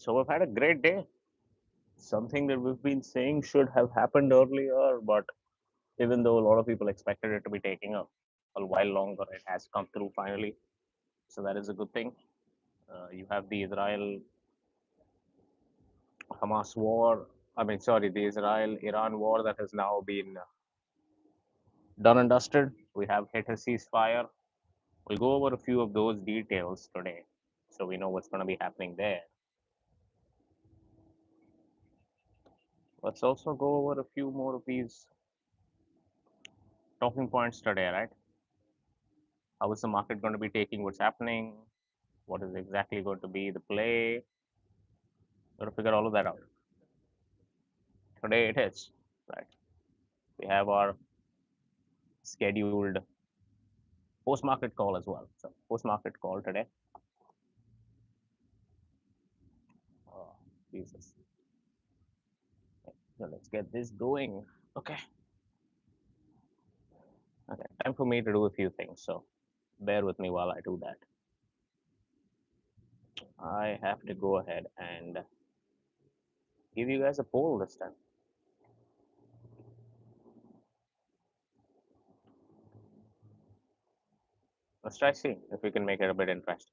So we've had a great day. Something that we've been saying should have happened earlier, but even though a lot of people expected it to be taking a while longer, it has come through finally. So that is a good thing. You have the Israel Hamas war. The Israel Iran war that has now been done and dusted. We have hit a ceasefire. We'll go over a few of those details today so we know what's going to be happening there. Let's also go over a few more of these talking points today, right? How is the market going to be taking what's happening? What is exactly going to be the play? Got to figure all of that out. Today it is, right? We have our scheduled post market call as well. So, post market call today. Oh, Jesus. So, let's get this going. Okay. Okay. Time for me to do a few things. So, bear with me while I do that. I have to go ahead and give you guys a poll this time. Let's try see if we can make it a bit interesting.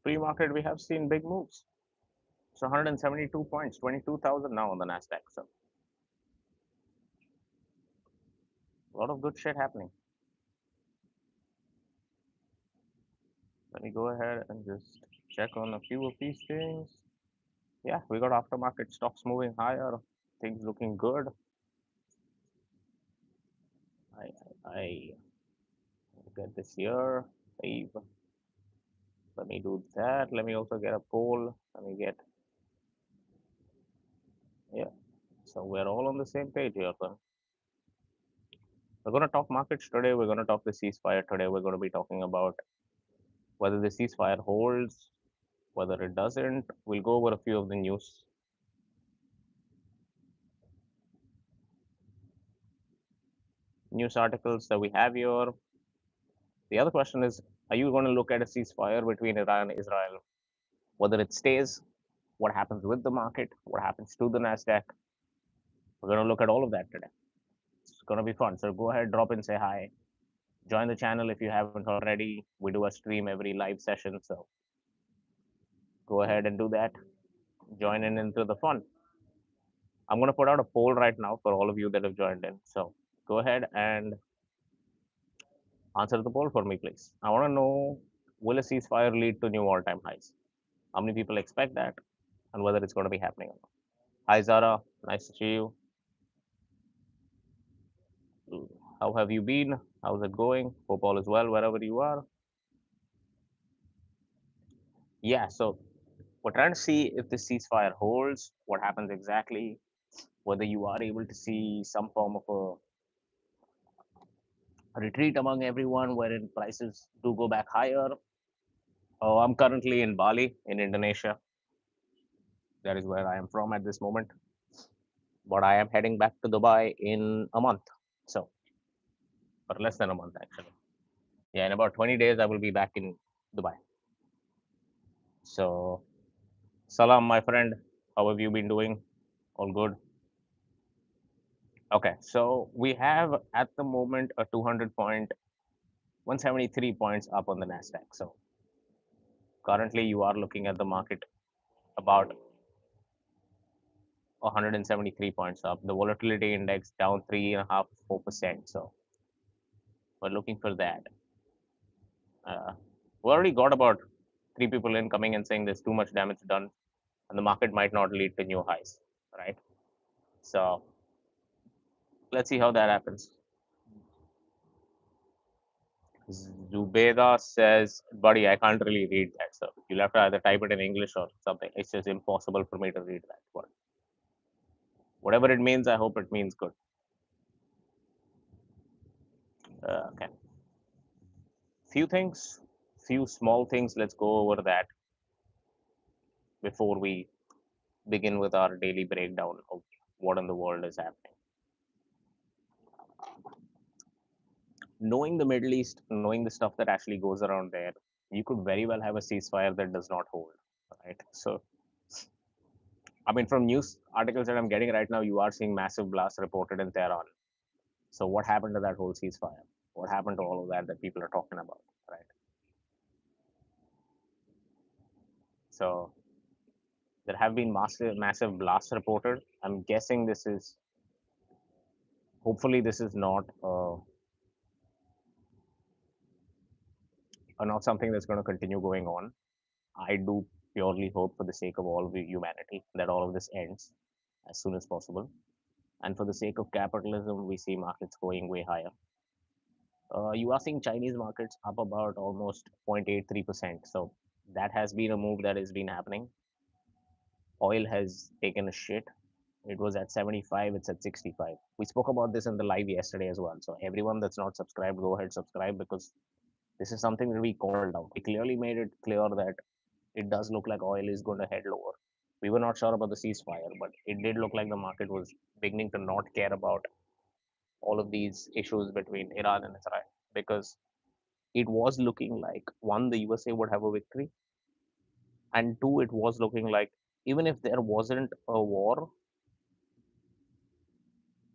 Pre market, we have seen big moves. So 172 points, 22,000 now on the Nasdaq. So a lot of good shit happening. Let me go ahead and just check on a few of these things. Yeah, we got aftermarket stocks moving higher, things looking good. I get this here. Save. Let me do that. Let me also get a poll. Let me get, yeah. So we're all on the same page here. So we're going to talk markets today. We're going to talk the ceasefire today. We're going to be talking about whether the ceasefire holds, whether it doesn't. We'll go over a few of the news articles that we have here. The other question is, are you going to look at a ceasefire between Iran and Israel? Whether it stays, what happens with the market, what happens to the Nasdaq? We're going to look at all of that today. It's going to be fun. So go ahead, drop in, say hi. Join the channel if you haven't already. We do a stream every live session, so go ahead and do that. Join in into the fun. I'm going to put out a poll right now for all of you that have joined in. So go ahead and answer the poll for me, please. I want to know, will a ceasefire lead to new all-time highs? How many people expect that, and whether it's going to be happening or not? Hi, Zara. Nice to see you. How have you been? How's it going? Hope all is well wherever you are. Yeah, so we're trying to see if the ceasefire holds, what happens exactly, whether you are able to see some form of a retreat among everyone wherein prices do go back higher. I'm currently in Bali, in Indonesia. That is where I am from at this moment. But I am heading back to Dubai in a month. So, or less than a month, actually. Yeah, in about 20 days, I will be back in Dubai. So, salam, my friend. How have you been doing? All good? Okay, so we have at the moment a 200 point, 173 points up on the Nasdaq. So currently you are looking at the market about 173 points up. The volatility index down 3.5%, 4%. So we're looking for that. We already got about 3 people in coming and saying there's too much damage done and the market might not lead to new highs, right? So let's see how that happens. Zubeda says, buddy, I can't really read that. So you'll have to either type it in English or something. It's just impossible for me to read that word. Whatever it means, I hope it means good. Okay. Few things, few small things. Let's go over that before we begin with our daily breakdown of what in the world is happening. Knowing the Middle East, knowing the stuff that actually goes around there, you could very well have a ceasefire that does not hold, right? So, I mean, from news articles that I'm getting right now, you are seeing massive blasts reported in Tehran. So, what happened to that whole ceasefire? What happened to all of that that people are talking about, right? So, there have been massive blasts reported. I'm guessing this is, hopefully, this is not something that's going to continue going on. I do purely hope, for the sake of all of humanity, that all of this ends as soon as possible. And for the sake of capitalism, we see markets going way higher. You are seeing Chinese markets up about almost 0.83%. So that has been a move that has been happening. Oil has taken a shit. It was at 75, it's at 65. We spoke about this in the live yesterday as well. So everyone that's not subscribed, go ahead, subscribe, because this is something that we called out. We clearly made it clear that it does look like oil is going to head lower. We were not sure about the ceasefire, but it did look like the market was beginning to not care about all of these issues between Iran and Israel, because it was looking like, one, the USA would have a victory, and two, it was looking like even if there wasn't a war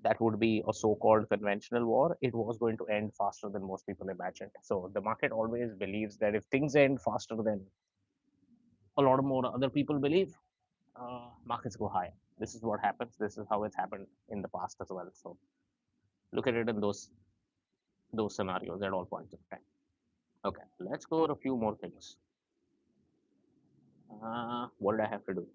that would be a so-called conventional war, it was going to end faster than most people imagined. So the market always believes that if things end faster than a lot of more other people believe, markets go higher. This is what happens. This is how it's happened in the past as well. So look at it in those scenarios at all points of time. Okay, let's go over a few more things. What did I have to do?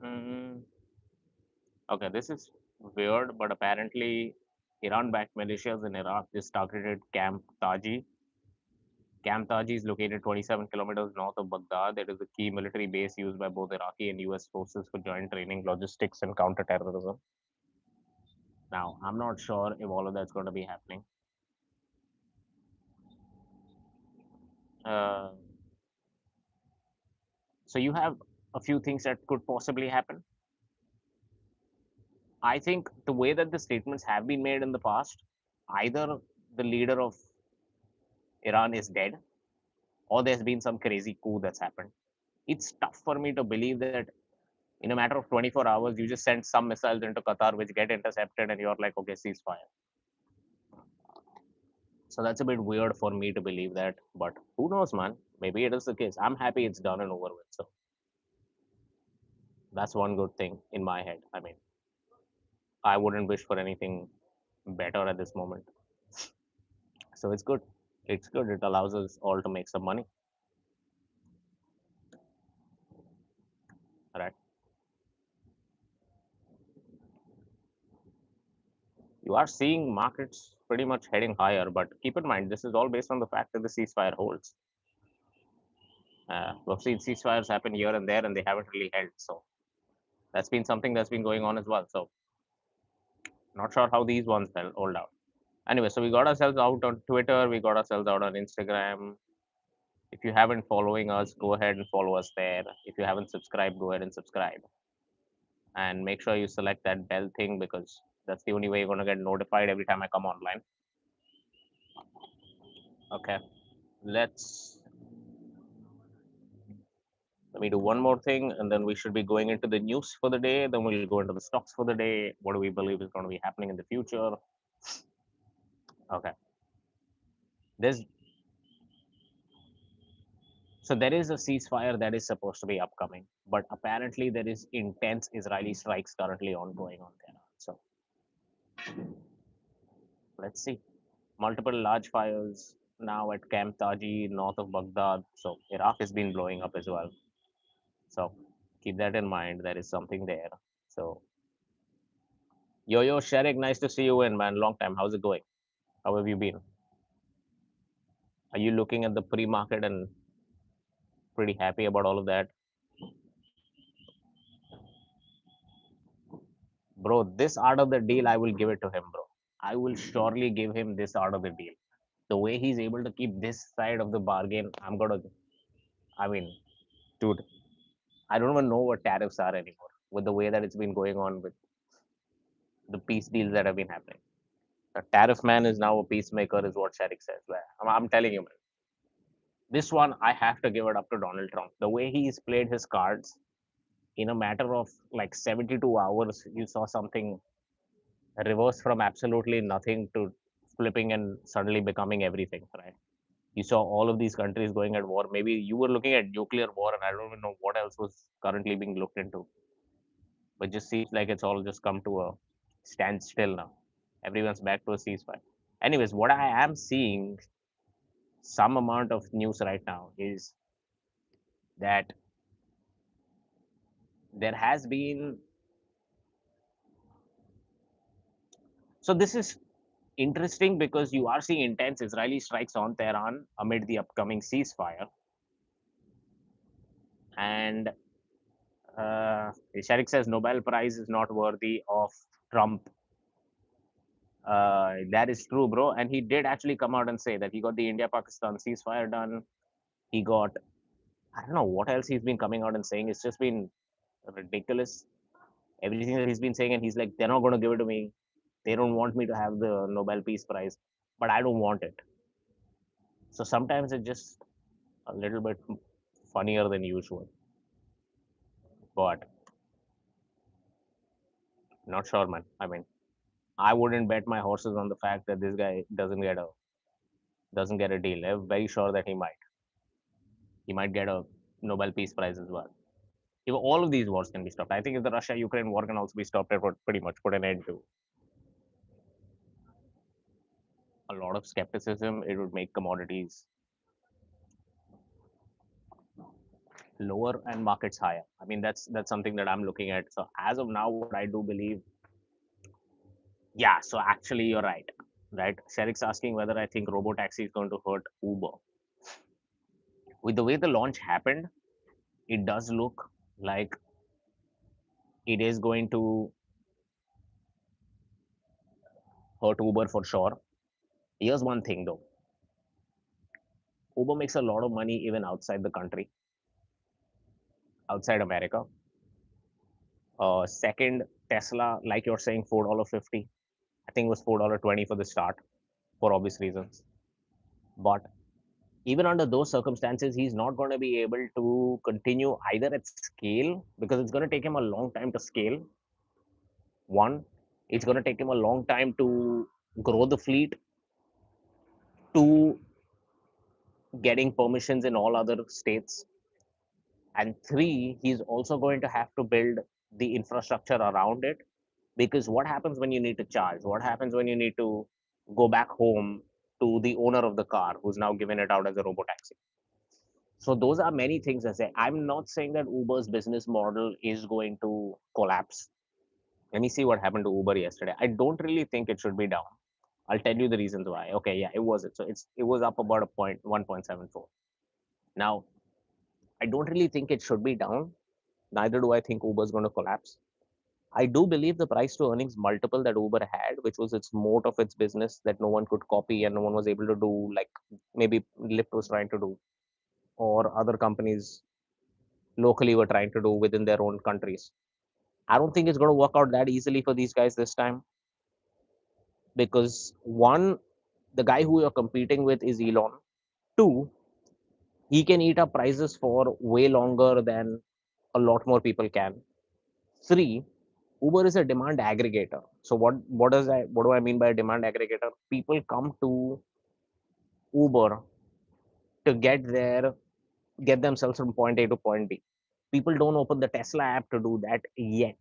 Mm, okay, this is weird, but apparently Iran-backed militias in Iraq just targeted Camp Taji. Camp Taji is located 27 kilometers north of Baghdad. It is a key military base used by both Iraqi and US forces for joint training, logistics, and counterterrorism. Now, I'm not sure if all of that's going to be happening. Uh, so you have a few things that could possibly happen. I think the way that the statements have been made in the past, either the leader of Iran is dead, or there's been some crazy coup that's happened. It's tough for me to believe that in a matter of 24 hours, you just send some missiles into Qatar, which get intercepted, and you're like, okay, ceasefire. So that's a bit weird for me to believe that, but who knows, man? Maybe it is the case. I'm happy it's done and over with. So that's one good thing in my head. I mean, I wouldn't wish for anything better at this moment. So it's good. It's good. It allows us all to make some money, right? You are seeing markets pretty much heading higher, but keep in mind, this is all based on the fact that the ceasefire holds. We've seen ceasefires happen here and there, and they haven't really held. So that's been something that's been going on as well. So not sure how these ones hold out. Anyway, so we got ourselves out on Twitter, we got ourselves out on Instagram. If you haven't following us, go ahead and follow us there. If you haven't subscribed, go ahead and subscribe. And make sure you select that bell thing, because that's the only way you're going to get notified every time I come online. Okay, let's let me do one more thing, and then we should be going into the news for the day. Then we'll go into the stocks for the day. What do we believe is going to be happening in the future? Okay, there's so there is a ceasefire that is supposed to be upcoming, but apparently there is intense Israeli strikes currently ongoing on Tehran. So let's see. Multiple large fires now at Camp Taji, north of Baghdad. So Iraq has been blowing up as well. So keep that in mind. There is something there. So yo Sharik, nice to see you in, man. Long time. How's it going? How have you been? Are you looking at the pre-market and pretty happy about all of that? Bro, this art of the deal, I will give it to him, bro. I will surely give him this out of the deal. The way he's able to keep this side of the bargain, I'm gonna. I mean, dude, I don't even know what tariffs are anymore with the way that it's been going on with the peace deals that have been happening. A tariff man is now a peacemaker, is what Sharik says. Well, I'm telling you, man. This one, I have to give it up to Donald Trump. The way he's played his cards in a matter of like 72 hours, you saw something reverse from absolutely nothing to flipping and suddenly becoming everything, right? You saw all of these countries going at war. Maybe you were looking at nuclear war, and I don't even know what else was currently being looked into. But just seems like it's all just come to a standstill now. Everyone's back to a ceasefire. Anyways, what I am seeing some amount of news right now is that there has been. So this is interesting because you are seeing intense Israeli strikes on Tehran amid the upcoming ceasefire. And Sharik says Nobel Prize is not worthy of Trump. That is true, bro. And he did actually come out and say that he got the India-Pakistan ceasefire done. He got, I don't know what else he's been coming out and saying. It's just been ridiculous. Everything that he's been saying, and he's like, they're not going to give it to me. They don't want me to have the Nobel Peace Prize, but I don't want it. So sometimes it's just a little bit funnier than usual. But not sure, man. I mean, I wouldn't bet my horses on the fact that this guy doesn't get a deal. I'm very sure that he might. He might get a Nobel Peace Prize as well. If all of these wars can be stopped, I think if the Russia-Ukraine war can also be stopped, it would pretty much put an end to a lot of skepticism. It would make commodities lower and markets higher. I mean, that's something that I'm looking at. So as of now, what I do believe, yeah. So actually, you're right. Right. Sherik's asking whether I think robo taxi is going to hurt Uber. With the way the launch happened, it does look like it is going to hurt Uber for sure. Here's one thing though: Uber makes a lot of money even outside the country, outside America. Second, Tesla, like you're saying, $4.50. I think it was $4.20 for the start, for obvious reasons. But even under those circumstances, he's not going to be able to continue either at scale because it's going to take him a long time to scale. One, it's going to take him a long time to grow the fleet. Two, getting permissions in all other states. And three, he's also going to have to build the infrastructure around it because what happens when you need to charge? What happens when you need to go back home to the owner of the car who's now given it out as a robo taxi? So those are many things I say. I'm not saying that Uber's business model is going to collapse. Let me see what happened to Uber yesterday. I don't really think it should be down. I'll tell you the reasons why. Okay, yeah, it was it. So it was up about a point 1.74. Now, I don't really think it should be down. Neither do I think Uber's going to collapse. I do believe the price to earnings multiple that Uber had, which was its moat of its business that no one could copy and no one was able to do, like maybe Lyft was trying to do, or other companies locally were trying to do within their own countries. I don't think it's going to work out that easily for these guys this time because one, the guy who you're competing with is Elon. Two, he can eat up prices for way longer than a lot more people can. Three, Uber is a demand aggregator. So what do I mean by a demand aggregator? People come to Uber to get themselves from point A to point B. People don't open the Tesla app to do that yet.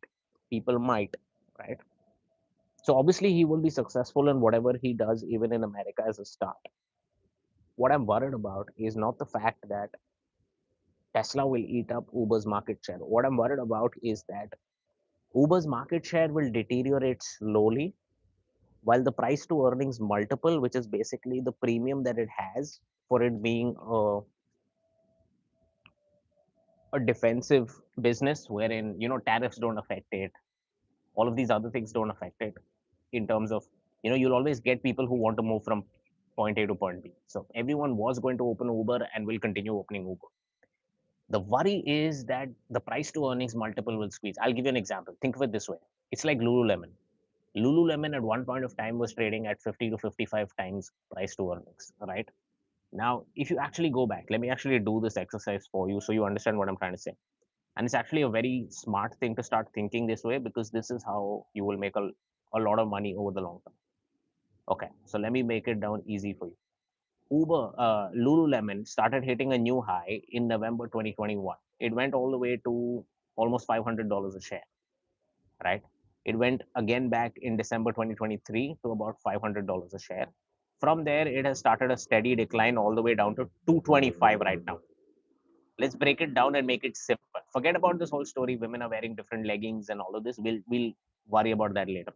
People might, right? So obviously he will be successful in whatever he does, even in America as a start. What I'm worried about is not the fact that Tesla will eat up Uber's market share. What I'm worried about is that Uber's market share will deteriorate slowly while the price to earnings multiple, which is basically the premium that it has for it being a defensive business wherein tariffs don't affect it, all of these other things don't affect it in terms of You'll always get people who want to move from point A to point B. So everyone was going to open Uber and will continue opening Uber. The worry is that the price to earnings multiple will squeeze. I'll give you an example. Think of it this way. It's like Lululemon. Lululemon at one point of time was trading at 50 to 55 times price to earnings, right? Now, if you actually go back, let me actually do this exercise for you so you understand what I'm trying to say. And it's actually a very smart thing to start thinking this way because this is how you will make a lot of money over the long term. Okay, so let me make it down easy for you. Lululemon started hitting a new high in November 2021. It went all the way to almost $500 a share, right? It went again back in December 2023 to about $500 a share. From there, it has started a steady decline all the way down to 225 right now. Let's break it down and make it simple. Forget about this whole story. Women are wearing different leggings and all of this. We'll worry about that later.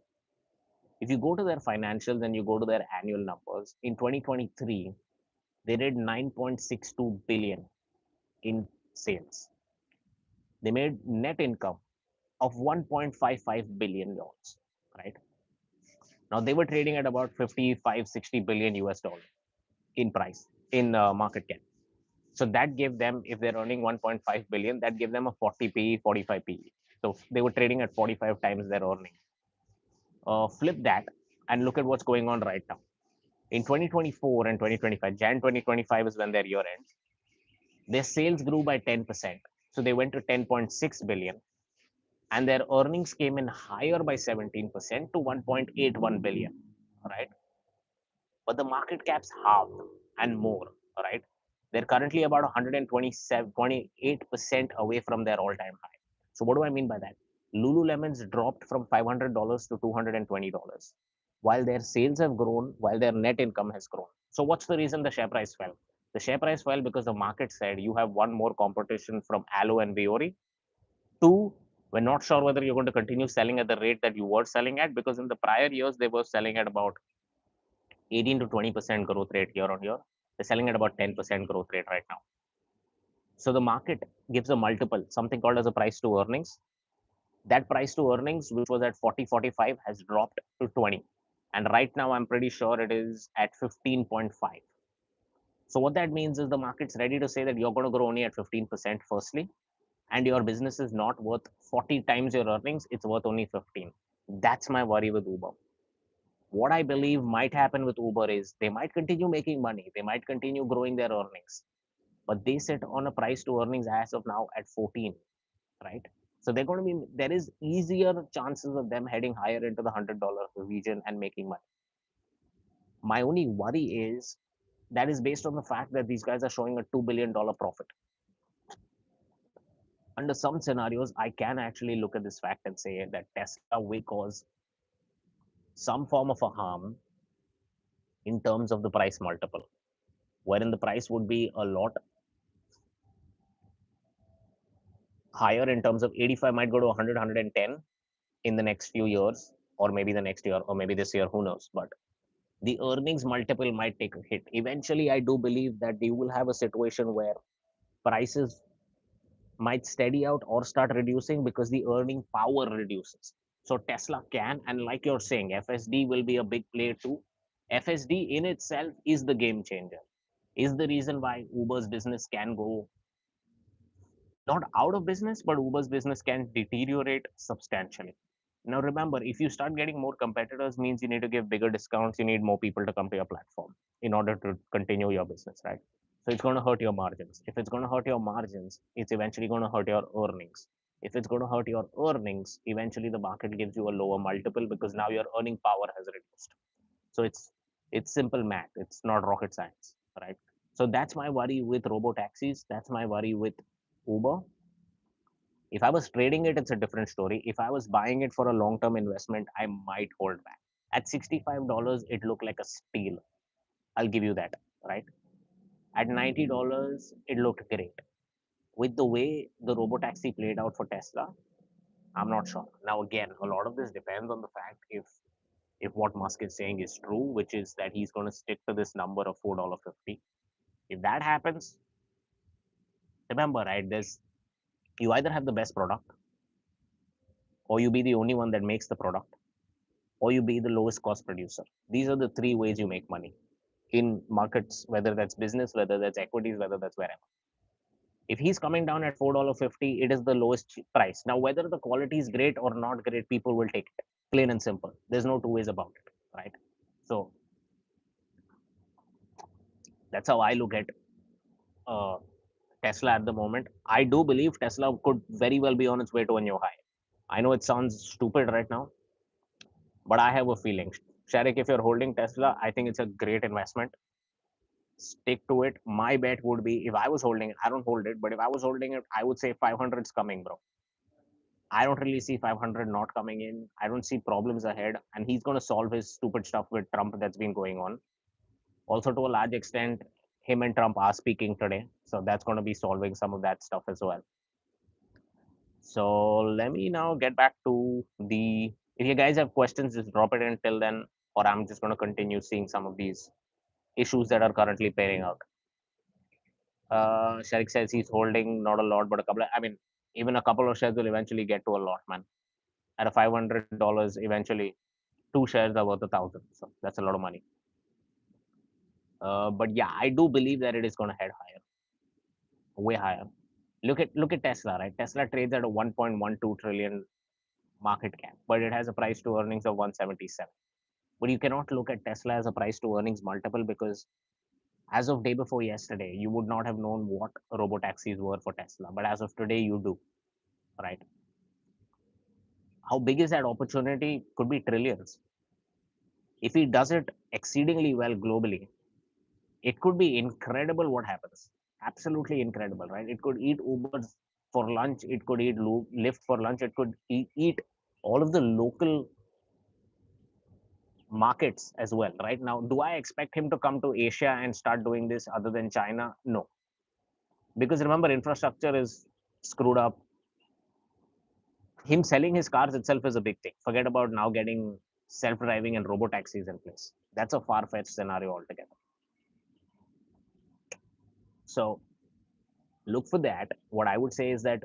If you go to their financials and you go to their annual numbers, in 2023, they did 9.62 billion in sales. They made net income of 1.55 billion dollars, right? Now they were trading at about 55, 60 billion US dollar in price in market cap. So that gave them, if they're earning 1.5 billion, that gave them a 40 PE, 45 PE. So they were trading at 45 times their earning. Flip that and look at what's going on right now. In 2024 and 2025, Jan 2025 is when their year ends. Their sales grew by 10%. So they went to 10.6 billion and their earnings came in higher by 17% to 1.81 billion, right? But the market cap's halved and more, right? They're currently about 127, 28% away from their all-time high. So what do I mean by that? Lululemon's dropped from $500 to $220, while their sales have grown, while their net income has grown. So what's the reason the share price fell? The share price fell because the market said you have one more competition from Alo and Viori. Two, we're not sure whether you're going to continue selling at the rate that you were selling at because in the prior years they were selling at about 18 to 20% growth rate year on year. They're selling at about 10% growth rate right now. So the market gives a multiple, something called as a price to earnings. That price to earnings, which was at 40, 45, has dropped to 20. And right now, I'm pretty sure it is at 15.5. So what that means is the market's ready to say that you're going to grow only at 15% firstly, and your business is not worth 40 times your earnings, it's worth only 15. That's my worry with Uber. What I believe might happen with Uber is they might continue making money, they might continue growing their earnings, but they sit on a price to earnings as of now at 14, right? So they're going to be, there is easier chances of them heading higher into the $100 region and making money. My only worry is that is based on the fact that these guys are showing a $2 billion profit. Under some scenarios, I can actually look at this fact and say that Tesla will cause some form of a harm in terms of the price multiple, wherein the price would be a lot higher in terms of 85 might go to 100, 110 in the next few years, or maybe the next year, or maybe this year, who knows. But the earnings multiple might take a hit. Eventually, I do believe that you will have a situation where prices might steady out or start reducing because the earning power reduces. So Tesla can, and like you're saying, FSD will be a big play too. FSD in itself is the game changer, is the reason why Uber's business can go not out of business, but Uber's business can deteriorate substantially. Now, remember, if you start getting more competitors, means you need to give bigger discounts. You need more people to come to your platform in order to continue your business, right? So it's going to hurt your margins. If it's going to hurt your margins, it's eventually going to hurt your earnings. If it's going to hurt your earnings, eventually the market gives you a lower multiple because now your earning power has reduced. So it's simple math. It's not rocket science, right? So that's my worry with robo taxis. That's my worry with Uber. If I was trading it, it's a different story. If I was buying it for a long term investment, I might hold back. At $65, it looked like a steal. I'll give you that, right? At $90, it looked great. With the way the robotaxi played out for Tesla, I'm not sure. Now, again, a lot of this depends on the fact if what Musk is saying is true, which is that he's going to stick to this number of $4.50. If that happens, remember, right? There's you either have the best product or you be the only one that makes the product, or you be the lowest cost producer. These are the three ways you make money in markets, whether that's business, whether that's equities, whether that's wherever. If he's coming down at $4.50, it is the lowest price. Now, whether the quality is great or not great, people will take it. Plain and simple. There's no two ways about it, right? So that's how I look at uh, Tesla at the moment. I do believe Tesla could very well be on its way to a new high. I know it sounds stupid right now, but I have a feeling. Sharik, if you're holding Tesla, I think it's a great investment. Stick to it. My bet would be if I was holding it, I don't hold it, but if I was holding it, I would say 500's coming, bro. I don't really see 500 not coming in. I don't see problems ahead, and he's going to solve his stupid stuff with Trump that's been going on. Also, to a large extent, him and Trump are speaking today, so that's going to be solving some of that stuff as well. So let me now get back to the. If you guys have questions, just drop it in till then, or I'm just going to continue seeing some of these issues that are currently playing out. Sharik says he's holding not a lot, but a couple. Even a couple of shares will eventually get to a lot, man. At a $500, eventually, two shares are worth 1,000. So that's a lot of money. But yeah, I do believe that it is going to head higher, way higher. Look at Tesla, right? Tesla trades at a 1.12 trillion market cap, but it has a price to earnings of 177. But you cannot look at Tesla as a price to earnings multiple because as of day before yesterday, you would not have known what robo taxis were for Tesla. But as of today, you do, right? How big is that opportunity? Could be trillions. If he does it exceedingly well globally, it could be incredible what happens. Absolutely incredible, right? It could eat Ubers for lunch. It could eat Lyft for lunch. It could eat all of the local markets as well, right? Now, do I expect him to come to Asia and start doing this other than China? No. Because remember, infrastructure is screwed up. Him selling his cars itself is a big thing. Forget about now getting self driving and robo taxis in place. That's a far fetched scenario altogether. So, look for that. What I would say is that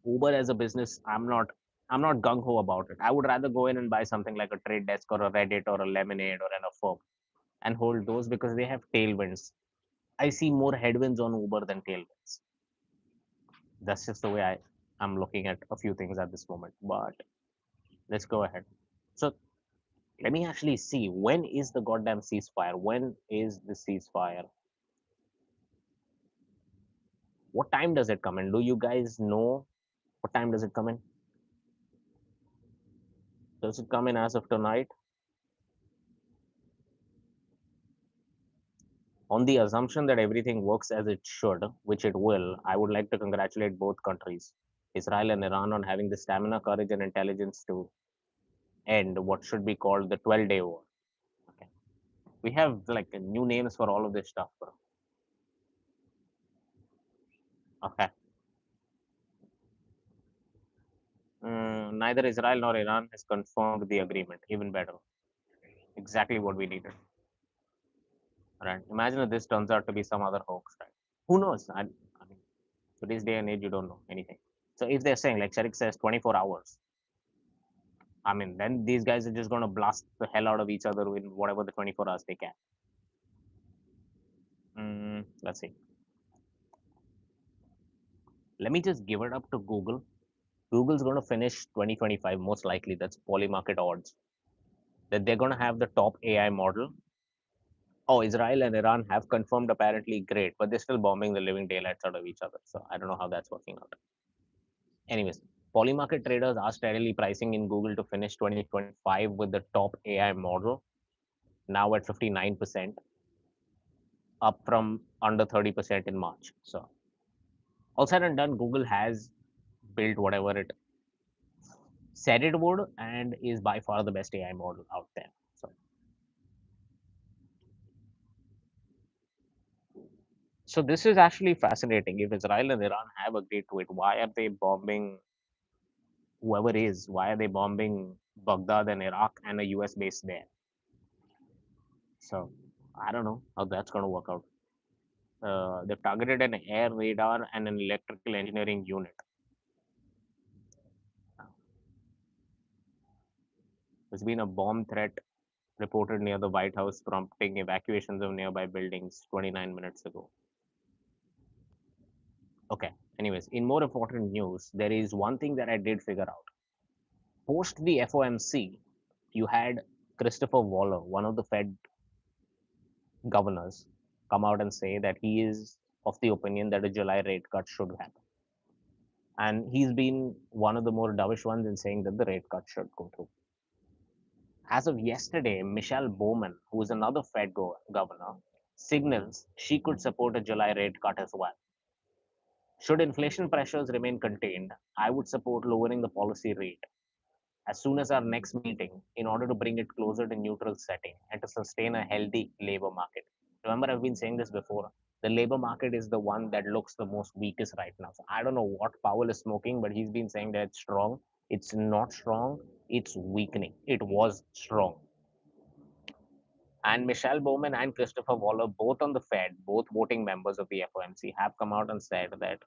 Uber as a business, I'm not gung ho about it. I would rather go in and buy something like a Trade Desk or a Reddit or a Lemonade or an Affirm and hold those because they have tailwinds. I see more headwinds on Uber than tailwinds. That's just the way I'm looking at a few things at this moment. But let's go ahead. So let me actually see when is the goddamn ceasefire? When is the ceasefire? What time does it come in? Do you guys know what time does it come in? Does it come in as of tonight? On the assumption that everything works as it should, which it will, I would like to congratulate both countries, Israel and Iran, on having the stamina, courage, and intelligence to end what should be called the 12-day war. Okay. We have like new names for all of this stuff, bro. Okay. Neither Israel nor Iran has confirmed the agreement. Even better. Exactly what we needed. Right. Imagine if this turns out to be some other hoax, right? Who knows? I mean, today's day and age, you don't know anything. So if they're saying, like Sharik says, 24 hours, I mean, then these guys are just going to blast the hell out of each other in whatever the 24 hours they can. Let's see. Let me just give it up to Google. Google's going to finish 2025 most likely. That's polymarket odds. That they're going to have the top AI model. Oh, Israel and Iran have confirmed apparently great, but they're still bombing the living daylights out of each other. So I don't know how that's working out. Anyways, polymarket traders are steadily pricing in Google to finish 2025 with the top AI model, now at 59%, up from under 30% in March. So all said and done, Google has built whatever it said it would and is by far the best AI model out there. So this is actually fascinating. If Israel and Iran have agreed to it, why are they bombing whoever is? Why are they bombing Baghdad and Iraq and a US base there? So I don't know how that's going to work out. They've targeted an air radar and an electrical engineering unit. There's been a bomb threat reported near the White House, prompting evacuations of nearby buildings 29 minutes ago. Okay, anyways, in more important news, there is one thing that I did figure out. Post the FOMC, you had Christopher Waller, one of the Fed governors, come out and say that he is of the opinion that a July rate cut should happen. And he's been one of the more dovish ones in saying that the rate cut should go through. As of yesterday, Michelle Bowman, who is another Fed governor, signals she could support a July rate cut as well. Should inflation pressures remain contained, I would support lowering the policy rate as soon as our next meeting in order to bring it closer to neutral setting and to sustain a healthy labor market. Remember, I've been saying this before. The labor market is the one that looks the most weakest right now. So I don't know what Powell is smoking, but he's been saying that it's strong. It's not strong. It's weakening. It was strong. And Michelle Bowman and Christopher Waller, both on the Fed, both voting members of the FOMC, have come out and said that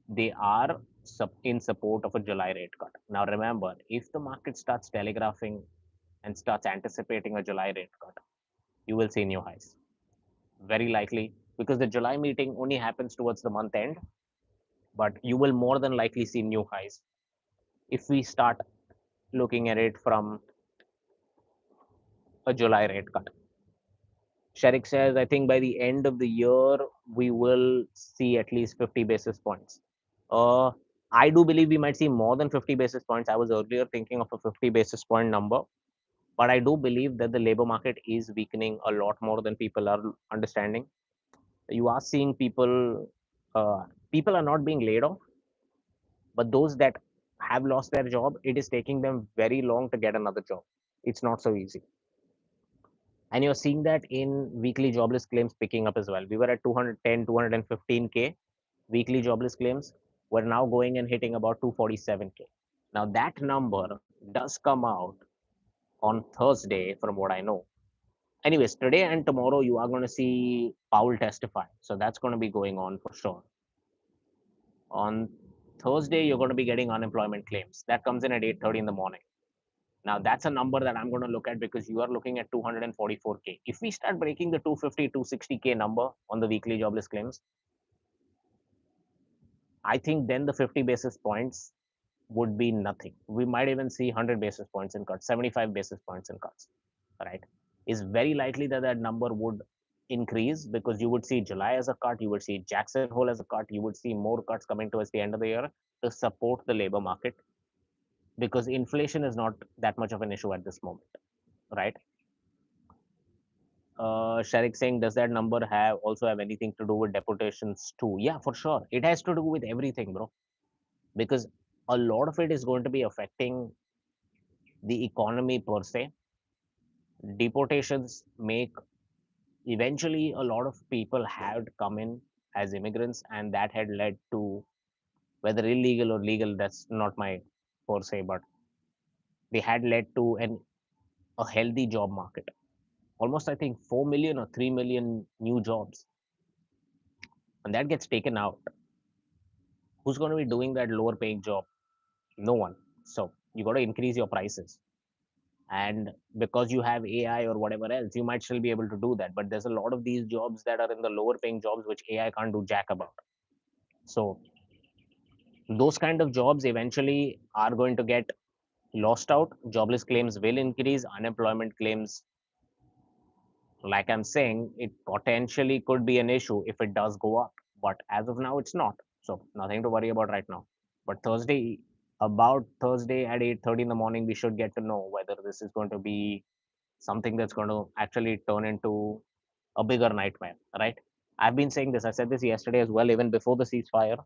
they are in support of a July rate cut. Now, remember, if the market starts telegraphing and starts anticipating a July rate cut, you will see new highs. Very likely, because the July meeting only happens towards the month end, but you will more than likely see new highs if we start looking at it from a July rate cut. Sharik says, I think by the end of the year, we will see at least 50 basis points. Uh, I do believe we might see more than 50 basis points. I was earlier thinking of a 50 basis point number, but I do believe that the labor market is weakening a lot more than people are understanding. You are seeing people are not being laid off, but those that have lost their job, it is taking them very long to get another job. It's not so easy. And you're seeing that in weekly jobless claims picking up as well. We were at 210, 215K weekly jobless claims. We're now going and hitting about 247K. Now, that number does come out on Thursday, from what I know. Anyways, today and tomorrow, you are going to see Powell testify. So that's going to be going on for sure. On Thursday, you're going to be getting unemployment claims. That comes in at 8:30 in the morning. Now, that's a number that I'm going to look at because you are looking at 244K. If we start breaking the 250, 260K number on the weekly jobless claims, I think then the 50 basis points would be nothing. We might even see 100 basis points in cuts, 75 basis points in cuts, right? It's very likely that that number would increase because you would see July as a cut, you would see Jackson Hole as a cut, you would see more cuts coming towards the end of the year to support the labor market because inflation is not that much of an issue at this moment, right? Sharik saying, does that number have also have anything to do with deportations too? Yeah, for sure. It has to do with everything, bro. Because a lot of it is going to be affecting the economy per se. Deportations make eventually a lot of people had come in as immigrants, and that had led to whether illegal or legal. That's not my per se, but they had led to a healthy job market. Almost, I think, 4 million or 3 million new jobs, and that gets taken out. Who's going to be doing that lower paying job? No one. So you got to increase your prices. And because you have AI or whatever else, you might still be able to do that. But there's a lot of these jobs that are in the lower paying jobs, which AI can't do jack about. So those kind of jobs eventually are going to get lost out. Jobless claims will increase. Unemployment claims, like I'm saying, it potentially could be an issue if it does go up. But as of now, it's not. So nothing to worry about right now. But about Thursday at 8:30 in the morning, we should get to know whether this is going to be something that's going to actually turn into a bigger nightmare, right? I've been saying this. I said this yesterday as well, even before the ceasefire.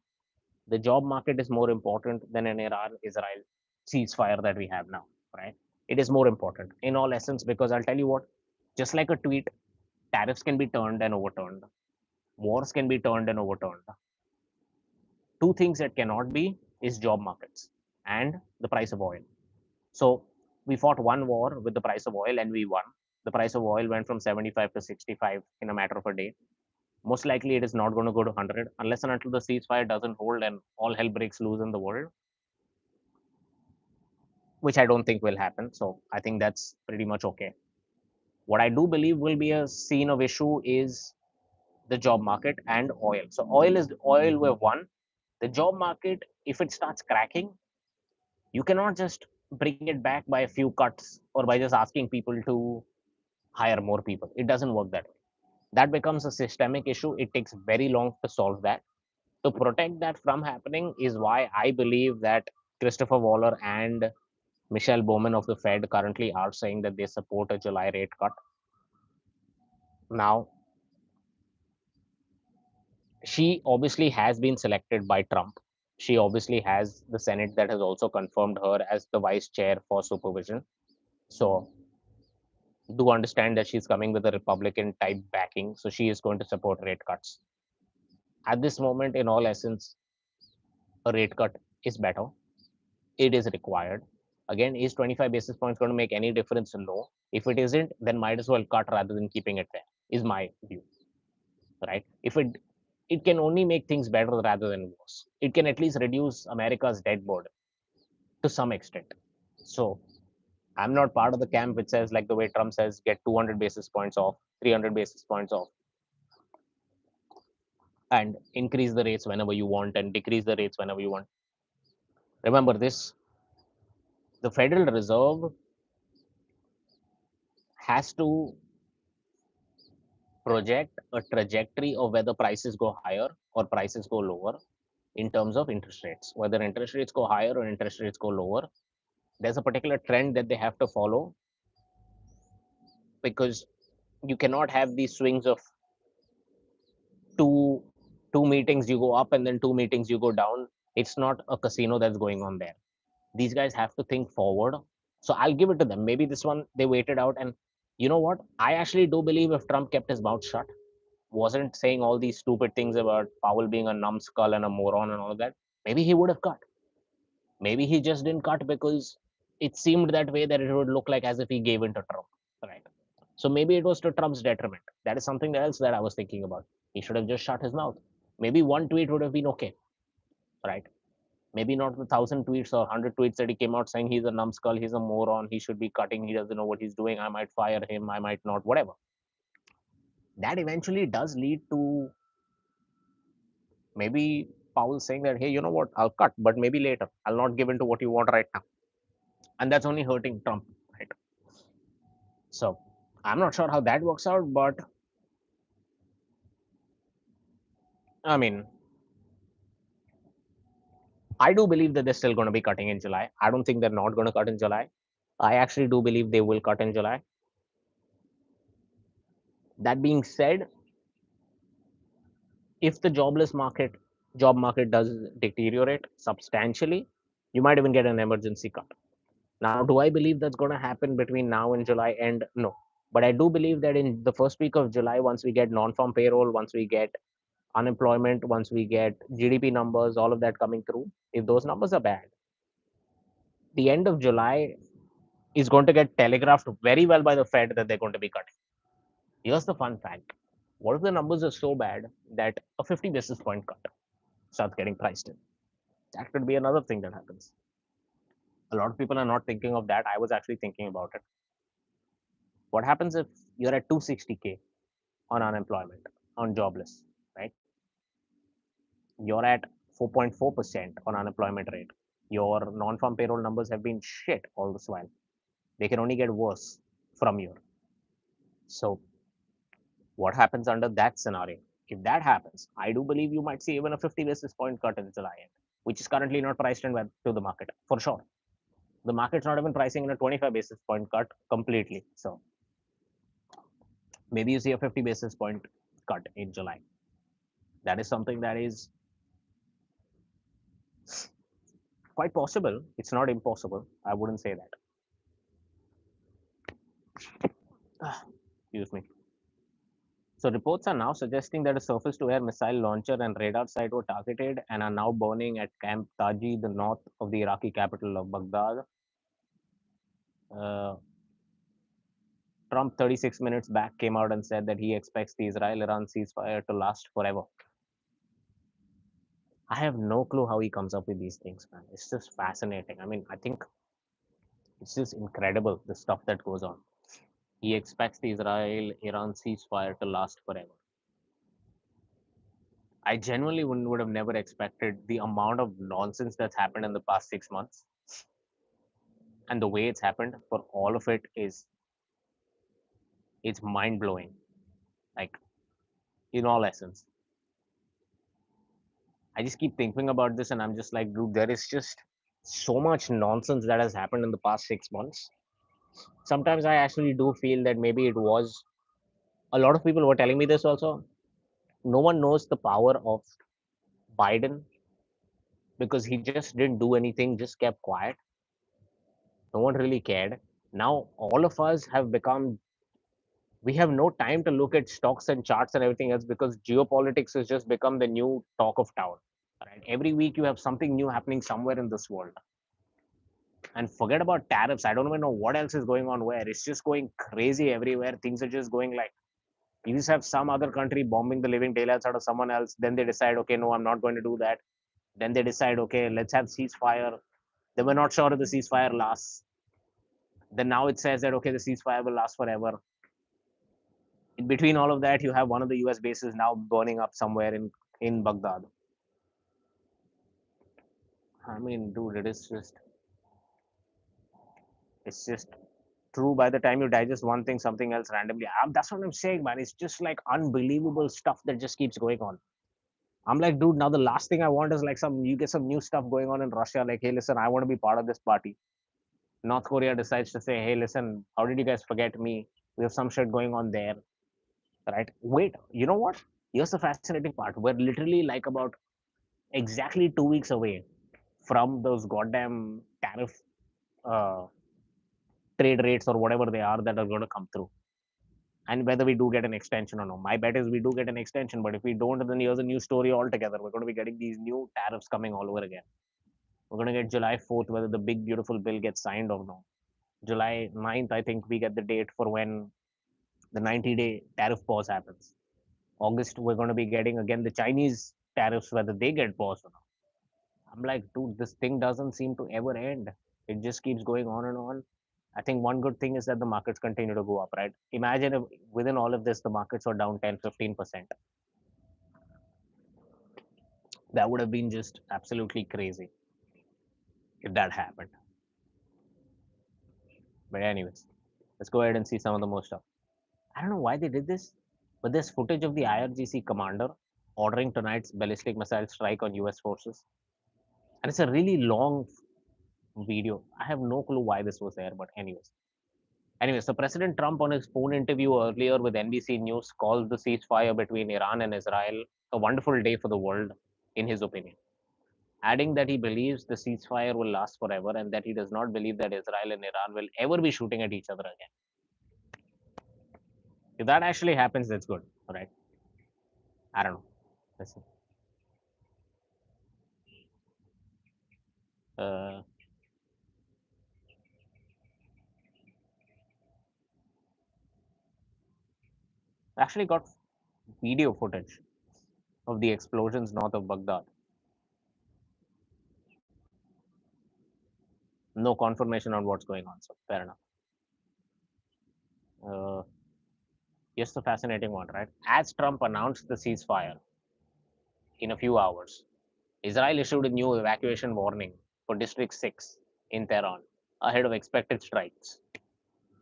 The job market is more important than an Iran-Israel ceasefire that we have now, right? It is more important in all essence because I'll tell you what, just like a tweet, tariffs can be turned and overturned, wars can be turned and overturned. Two things that cannot be is job markets and the price of oil. So we fought one war with the price of oil and we won. The price of oil went from 75 to 65 in a matter of a day. Most likely it is not going to go to 100 unless and until the ceasefire doesn't hold and all hell breaks loose in the world. which I don't think will happen. So I think that's pretty much okay. What I do believe will be a scene of issue is the job market and oil. So oil were one. The job market, if it starts cracking, you cannot just bring it back by a few cuts or by just asking people to hire more people. It doesn't work that way. That becomes a systemic issue. It takes very long to solve that. To protect that from happening is why I believe that Christopher Waller and Michelle Bowman of the Fed currently are saying that they support a July rate cut. Now, she obviously has been selected by Trump. She obviously has the Senate that has also confirmed her as the vice chair for supervision. So, do understand that she's coming with a Republican type backing. So, she is going to support rate cuts. At this moment, in all essence, a rate cut is better. It is required. Again, is 25 basis points going to make any difference? No. If it isn't, then might as well cut rather than keeping it there, is my view. Right? If it can only make things better rather than worse. It can at least reduce America's debt burden to some extent. So I'm not part of the camp which says, like the way Trump says, get 200 basis points off, 300 basis points off, and increase the rates whenever you want and decrease the rates whenever you want. Remember this, the Federal Reserve has to project a trajectory of whether prices go higher or prices go lower in terms of interest rates. Whether interest rates go higher or interest rates go lower, there's a particular trend that they have to follow, because you cannot have these swings of two two meetings you go up and then two meetings you go down. It's not a casino that's going on there. These guys have to think forward. So I'll give it to them. Maybe this one they waited out. And you know what? I actually do believe if Trump kept his mouth shut, wasn't saying all these stupid things about Powell being a numbskull and a moron and all of that, maybe he would have cut. Maybe he just didn't cut because it seemed that way that it would look like as if he gave in to Trump. Right. So maybe it was to Trump's detriment. That is something else that I was thinking about. He should have just shut his mouth. Maybe one tweet would have been okay. Right. Maybe not the 1,000 tweets or 100 tweets that he came out saying he's a numbskull, he's a moron, he should be cutting, he doesn't know what he's doing, I might fire him, I might not, whatever. That eventually does lead to maybe Powell saying that, hey, you know what, I'll cut, but maybe later. I'll not give in to what you want right now. And that's only hurting Trump, right? So I'm not sure how that works out, but I mean, I do believe that they're still going to be cutting in July. I don't think they're not going to cut in July. I actually do believe they will cut in July. That being said, if the job market does deteriorate substantially, you might even get an emergency cut. Now, do I believe that's going to happen between now and July end? No. But I do believe that in the first week of July, once we get non-farm payroll, once we get unemployment, once we get GDP numbers, all of that coming through, if those numbers are bad, the end of July is going to get telegraphed very well by the Fed that they're going to be cutting. Here's the fun fact. What if the numbers are so bad that a 50 basis point cut starts getting priced in? That could be another thing that happens. A lot of people are not thinking of that. I was actually thinking about it. What happens if you're at 260K on unemployment, on jobless, right? You're at 4.4% on unemployment rate. Your non-farm payroll numbers have been shit all this while. They can only get worse from here. So what happens under that scenario? If that happens, I do believe you might see even a 50 basis point cut in July end, which is currently not priced in to the market for sure. The market's not even pricing in a 25 basis point cut completely. So maybe you see a 50 basis point cut in July. That is something that is quite possible. It's not impossible. I wouldn't say that. Excuse me. So reports are now suggesting that a surface-to-air missile launcher and radar site were targeted and are now burning at Camp Taji, the north of the Iraqi capital of Baghdad. Uh, Trump, 36 minutes back, came out and said that he expects the Israel-Iran ceasefire to last forever. I have no clue how he comes up with these things, man. It's just fascinating. I mean, I think It's just incredible the stuff that goes on. He expects the Israel-Iran ceasefire to last forever. I genuinely would have never expected the amount of nonsense that's happened in the past 6 months, and the way it's happened for all of it is it's mind blowing. Like in all essence, I just keep thinking about this, and I'm just like, dude, there is just so much nonsense that has happened in the past 6 months. Sometimes I actually do feel that maybe it was a lot of people were telling me this also. No one knows the power of Biden because he just didn't do anything, just kept quiet. No one really cared. Now all of us have become, we have no time to look at stocks and charts and everything else because geopolitics has just become the new talk of town. Right? Every week you have something new happening somewhere in this world. And forget about tariffs. I don't even know what else is going on where. It's just going crazy everywhere. Things are just going like, you just have some other country bombing the living daylights out of someone else. Then they decide, okay, no, I'm not going to do that. Then they decide, okay, let's have ceasefire. They were not sure if the ceasefire lasts. Then now it says that, okay, the ceasefire will last forever. In between all of that, you have one of the US bases now burning up somewhere in Baghdad. I mean, dude, it's just true. By the time you digest one thing, something else randomly. That's what I'm saying, man. It's just like unbelievable stuff that just keeps going on. I'm like, dude, now the last thing I want is like you get some new stuff going on in Russia. Like, hey, listen, I want to be part of this party. North Korea decides to say, hey, listen, how did you guys forget me? We have some shit going on there, right? Wait, you know what? Here's the fascinating part. We're literally like about exactly 2 weeks away from those goddamn tariff uh, trade rates or whatever they are that are going to come through. And whether we do get an extension or no. My bet is we do get an extension, but if we don't, then here's a new story altogether. We're going to be getting these new tariffs coming all over again. We're going to get July 4th, whether the big, beautiful bill gets signed or no. July 9th, I think we get the date for when the 90-day tariff pause happens. August, we're going to be getting again the Chinese tariffs, whether they get paused or not. I'm like, dude, this thing doesn't seem to ever end. It just keeps going on and on. I think one good thing is that the markets continue to go up, right? Imagine if within all of this, the markets are down 10, 15%. That would have been just absolutely crazy if that happened. But, anyways, let's go ahead and see some of the more stuff. I don't know why they did this, but there's footage of the IRGC commander ordering tonight's ballistic missile strike on US forces. And it's a really long video. I have no clue why this was there, but, anyways, so President Trump on his phone interview earlier with NBC News called the ceasefire between Iran and Israel a wonderful day for the world, in his opinion, adding that he believes the ceasefire will last forever and that he does not believe that Israel and Iran will ever be shooting at each other again. If that actually happens, that's good, right? I don't know. Let's see. Uh, actually got video footage of the explosions north of Baghdad. No confirmation on what's going on, so fair enough. Uh, Yes, the fascinating one, right? As Trump announced the ceasefire in a few hours, Israel issued a new evacuation warning for District 6 in Tehran ahead of expected strikes.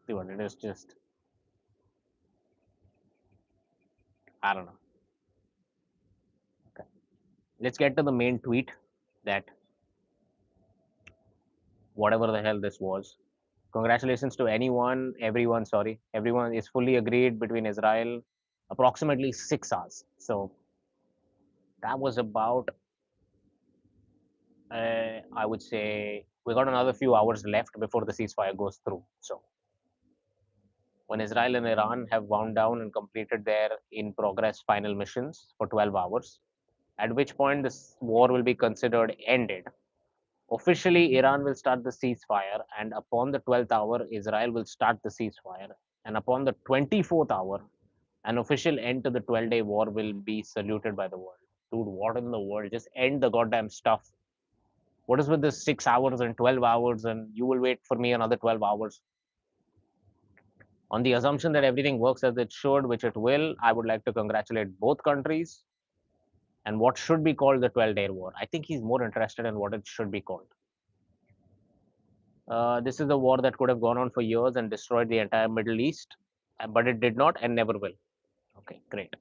Dude, it is just, I don't know. Okay. Let's get to the main tweet that whatever the hell this was. Congratulations to everyone, sorry. Everyone is fully agreed between Israel, approximately 6 hours. So that was about, I would say, we got another few hours left before the ceasefire goes through. So when Israel and Iran have wound down and completed their in progress final missions for 12 hours, at which point this war will be considered ended. Officially, Iran will start the ceasefire, and upon the 12th hour, Israel will start the ceasefire. And upon the 24th hour, an official end to the 12-day war will be saluted by the world. Dude, what in the world? Just end the goddamn stuff. What is with this 6 hours and 12 hours, and you will wait for me another 12 hours? On the assumption that everything works as it should, which it will, I would like to congratulate both countries and what should be called the 12-day war. I think he's more interested in what it should be called. This is a war that could have gone on for years and destroyed the entire Middle East, but it did not and never will. Okay, great.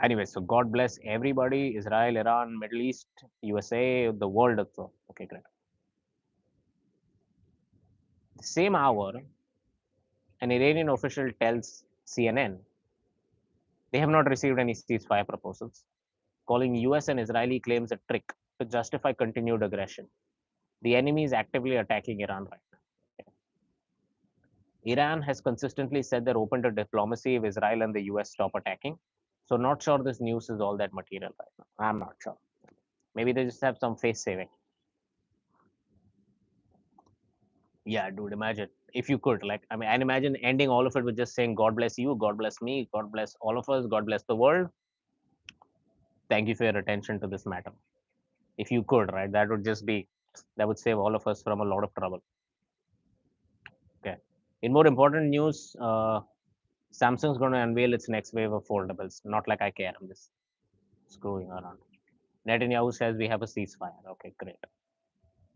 Anyway, so God bless everybody, Israel, Iran, Middle East, USA, the world also. Okay, great. The same hour, an Iranian official tells CNN they have not received any ceasefire proposals, calling US and Israeli claims a trick to justify continued aggression. The enemy is actively attacking Iran right now. Iran has consistently said they're open to diplomacy if Israel and the US stop attacking. So, not sure this news is all that material right now. I'm not sure. Maybe they just have some face saving. Yeah, dude, imagine if you could. Like, I mean, and imagine ending all of it with just saying, God bless you, God bless me, God bless all of us, God bless the world. Thank you for your attention to this matter. If you could, right? That would just be, that would save all of us from a lot of trouble. Okay. In more important news, Samsung's going to unveil its next wave of foldables. Not like I care. I'm just screwing around. Netanyahu says we have a ceasefire. Okay, great.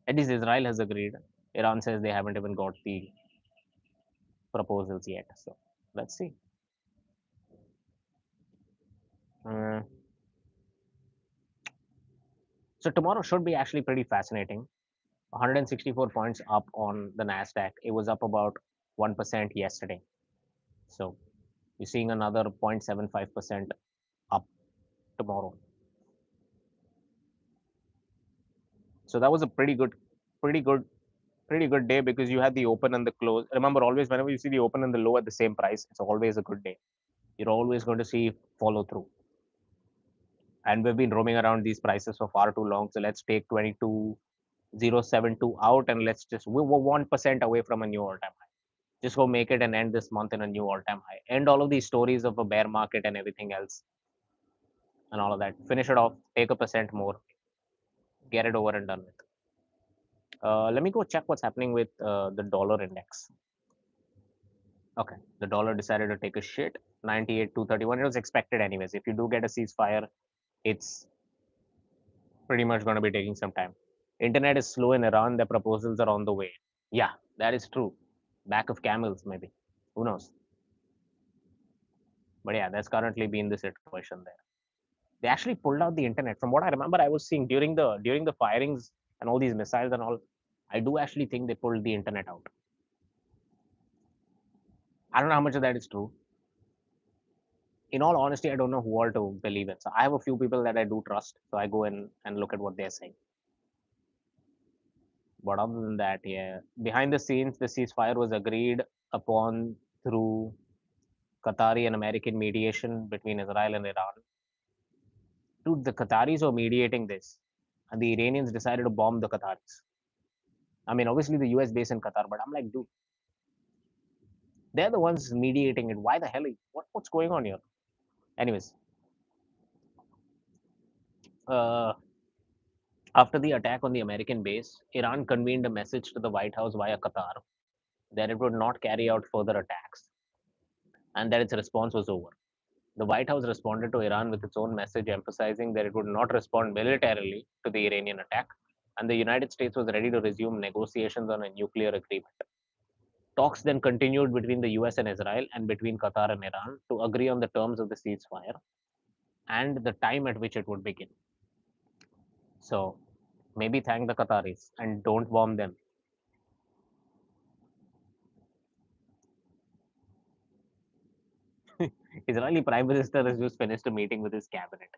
At least Israel has agreed. Iran says they haven't even got the proposals yet. So let's see. Uh, so tomorrow should be actually pretty fascinating. 164 points up on the Nasdaq. It was up about 1% yesterday. So you're seeing another 0.75% up tomorrow. So that was a pretty good, pretty good day because you had the open and the close. Remember, always whenever you see the open and the low at the same price, it's always a good day. You're always going to see follow through. And we've been roaming around these prices for far too long. So let's take 22,072 out and let's just, we're 1% away from a new all-time high. Just go make it and end this month in a new all-time high. End all of these stories of a bear market and everything else and all of that. Finish it off, take a percent more, get it over and done with. Let me go check what's happening with the dollar index. Okay, the dollar decided to take a shit. 98,231. It was expected anyways. If you do get a ceasefire, it's pretty much going to be taking some time. Internet is slow in Iran. The proposals are on the way. Yeah, that is true. Back of camels, maybe. Who knows? But yeah, that's currently been the situation there. They actually pulled out the internet. From what I remember, I was seeing during the firings and all these missiles and all. I do actually think they pulled the internet out. I don't know how much of that is true. In all honesty, I don't know who all to believe in. So I have a few people that I do trust. So I go in and look at what they're saying. But other than that, yeah, behind the scenes, the ceasefire was agreed upon through Qatari and American mediation between Israel and Iran. Dude, the Qataris were mediating this, and the Iranians decided to bomb the Qataris. I mean, obviously the US based in Qatar, but I'm like, dude, they're the ones mediating it. Why the hell? What's going on here? Anyways, uh, after the attack on the American base, Iran convened a message to the White House via Qatar that it would not carry out further attacks and that its response was over. The White House responded to Iran with its own message emphasizing that it would not respond militarily to the Iranian attack, and the United States was ready to resume negotiations on a nuclear agreement. Talks then continued between the US and Israel and between Qatar and Iran to agree on the terms of the ceasefire and the time at which it would begin. So maybe thank the Qataris and don't bomb them. Israeli Prime Minister has just finished a meeting with his cabinet,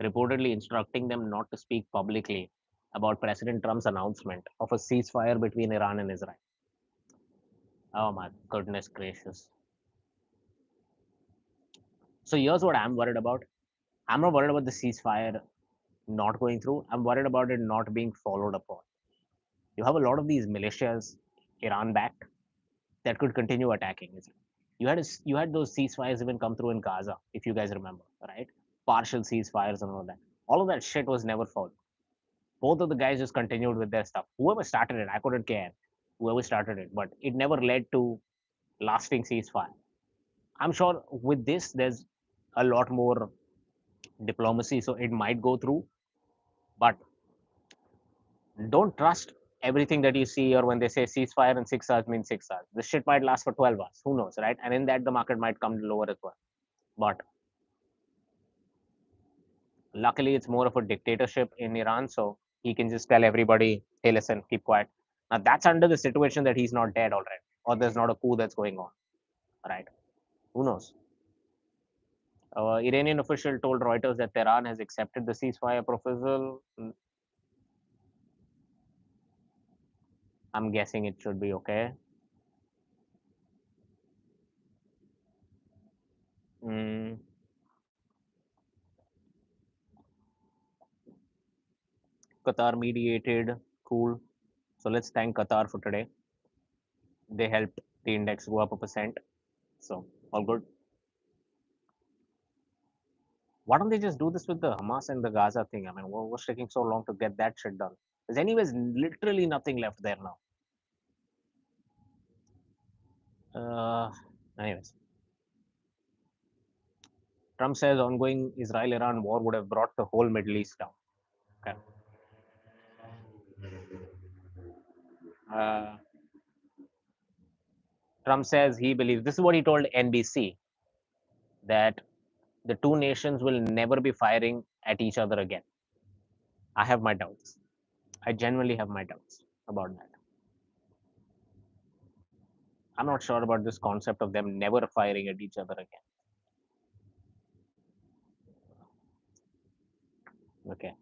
reportedly instructing them not to speak publicly about President Trump's announcement of a ceasefire between Iran and Israel. Oh my goodness gracious. So here's what I'm worried about. I'm not worried about the ceasefire not going through. I'm worried about it not being followed upon. You have a lot of these militias, Iran backed, that could continue attacking Israel. You had those ceasefires even come through in Gaza, if you guys remember, right? Partial ceasefires and all that. All of that shit was never followed. Both of the guys just continued with their stuff. Whoever started it, I couldn't care. Whoever started it, but it never led to lasting ceasefire. I'm sure with this, there's a lot more diplomacy, so it might go through. But don't trust everything that you see, or when they say ceasefire in 6 hours means 6 hours. This shit might last for 12 hours. Who knows, right? And in that, the market might come lower as well. But luckily, it's more of a dictatorship in Iran, so he can just tell everybody, hey, listen, keep quiet. Now, that's under the situation that he's not dead already, or there's not a coup that's going on, right? Who knows? Iranian official told Reuters that Tehran has accepted the ceasefire proposal. I'm guessing it should be okay. Mm, Qatar mediated. Cool. So let's thank Qatar for today. They helped the index go up a percent. So all good. Why don't they just do this with the Hamas and the Gaza thing? I mean, what's taking so long to get that shit done? There's anyways literally nothing left there now. Uh, anyways, Trump says ongoing Israel-Iran war would have brought the whole Middle East down. Okay. Uh, Trump says he believes this is what he told NBC, that the two nations will never be firing at each other again. I have my doubts. I genuinely have my doubts about that. I'm not sure about this concept of them never firing at each other again. Okay.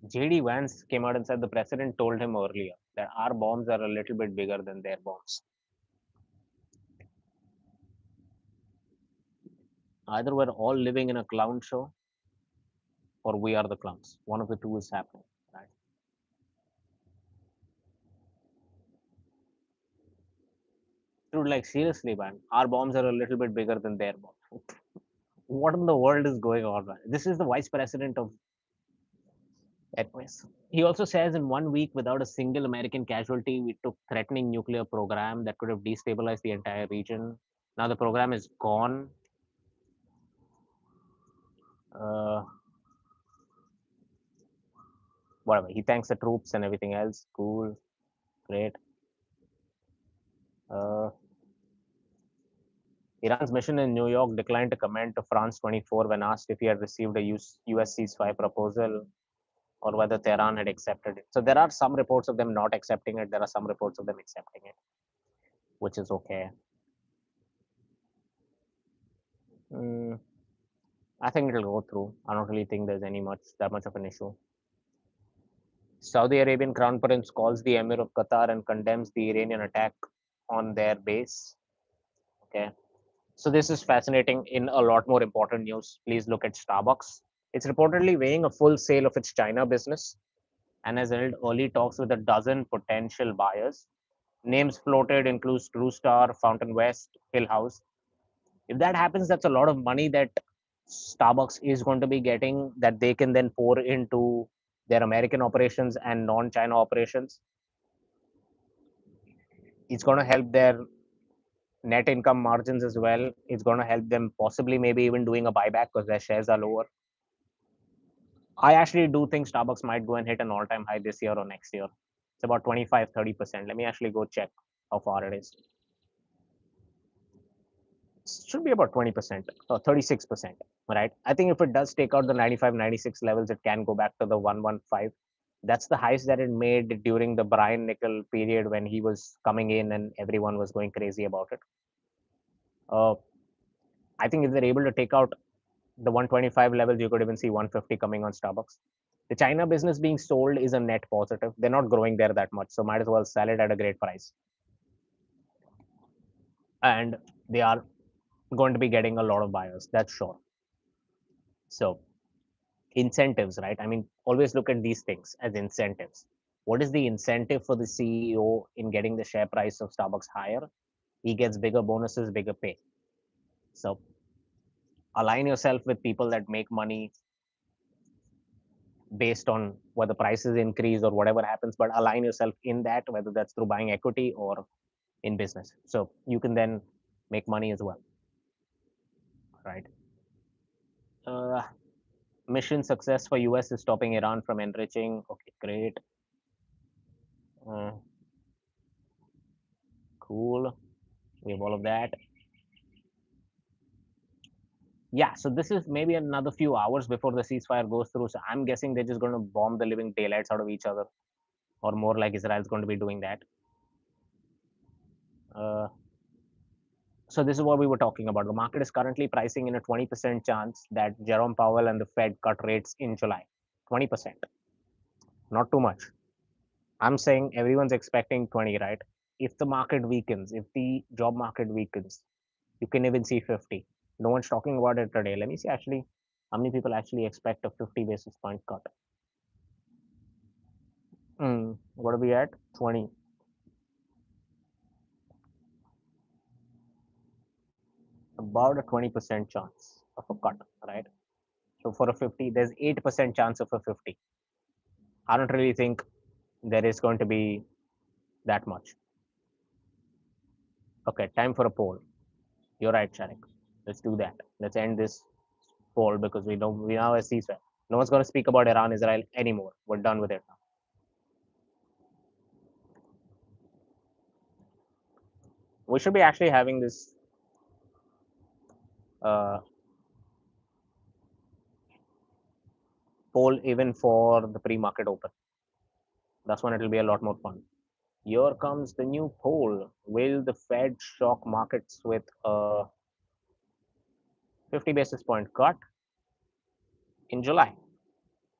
JD Vance came out and said the president told him earlier that our bombs are a little bit bigger than their bombs. Either we're all living in a clown show or we are the clowns. One of the two is happening, right? Dude, like seriously, man, our bombs are a little bit bigger than their bombs. What in the world is going on, man? This is the vice president of anyways. He also says in 1 week, without a single American casualty, we took threatening nuclear program that could have destabilized the entire region. Now the program is gone. Uh, Whatever. He thanks the troops and everything else. Cool, great. Uh, Iran's mission in New York declined to comment to France 24 when asked if he had received a US ceasefire proposal or whether Tehran had accepted it. So there are some reports of them not accepting it. There are some reports of them accepting it, which is okay. Mm, I think it'll go through. I don't really think there's that much of an issue. Saudi Arabian Crown Prince calls the Emir of Qatar and condemns the Iranian attack on their base. Okay. So this is fascinating. In a lot more important news, please look at Starbucks. It's reportedly weighing a full sale of its China business and has held early talks with a dozen potential buyers. Names floated include True Star, Fountain West, Hill House. If that happens, that's a lot of money that Starbucks is going to be getting that they can then pour into their American operations and non-China operations. It's going to help their net income margins as well. It's going to help them possibly maybe even doing a buyback because their shares are lower. I actually do think Starbucks might go and hit an all-time high this year or next year. It's about 25-30%. Let me actually go check how far it is. It should be about 20% or 36%, right? I think if it does take out the 95, 96 levels, it can go back to the 115. That's the highest that it made during the Brian Nickel period when he was coming in and everyone was going crazy about it. I think if they're able to take out the 125 levels, you could even see 150 coming on Starbucks. The China business being sold is a net positive. They're not growing there that much, so might as well sell it at a great price. And they are going to be getting a lot of buyers, that's sure. So, incentives, right? I mean, always look at these things as incentives. What is the incentive for the CEO in getting the share price of Starbucks higher? He gets bigger bonuses, bigger pay. So, align yourself with people that make money based on whether prices increase or whatever happens, but align yourself in that, whether that's through buying equity or in business. So you can then make money as well, right? Uh, mission success for US is stopping Iran from enriching. Okay, great. Uh, cool. We have all of that. Yeah, so this is maybe another few hours before the ceasefire goes through. So I'm guessing they're just going to bomb the living daylights out of each other, or more like Israel's going to be doing that. Uh, so this is what we were talking about. The market is currently pricing in a 20% chance that Jerome Powell and the Fed cut rates in July. 20%, not too much. I'm saying everyone's expecting 20, right? If the market weakens, if the job market weakens, you can even see 50. No one's talking about it today. Let me see actually how many people actually expect a 50 basis point cut. What are we at? 20. About a 20% chance of a cut, right? So for a 50, there's 8% chance of a 50. I don't really think there is going to be that much. Okay, time for a poll. You're right, Sharik. Let's do that. Let's end this poll because we now have a ceasefire. No one's going to speak about Iran, Israel anymore. We're done with it now. We should be actually having this uh, poll even for the pre-market open. That's when it'll be a lot more fun. Here comes the new poll. Will the Fed shock markets with a 50 basis point cut in July?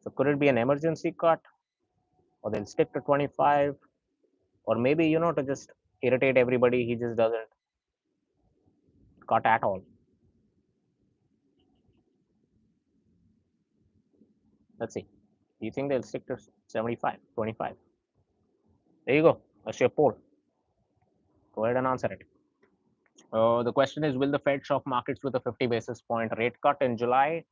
So could it be an emergency cut, or they'll stick to 25, or maybe to just irritate everybody, he just doesn't cut at all. Let's see. Do you think they'll stick to 75, 25? There you go. That's your poll. Go ahead and answer it. The question is, will the Fed shock markets with a 50 basis point rate cut in July?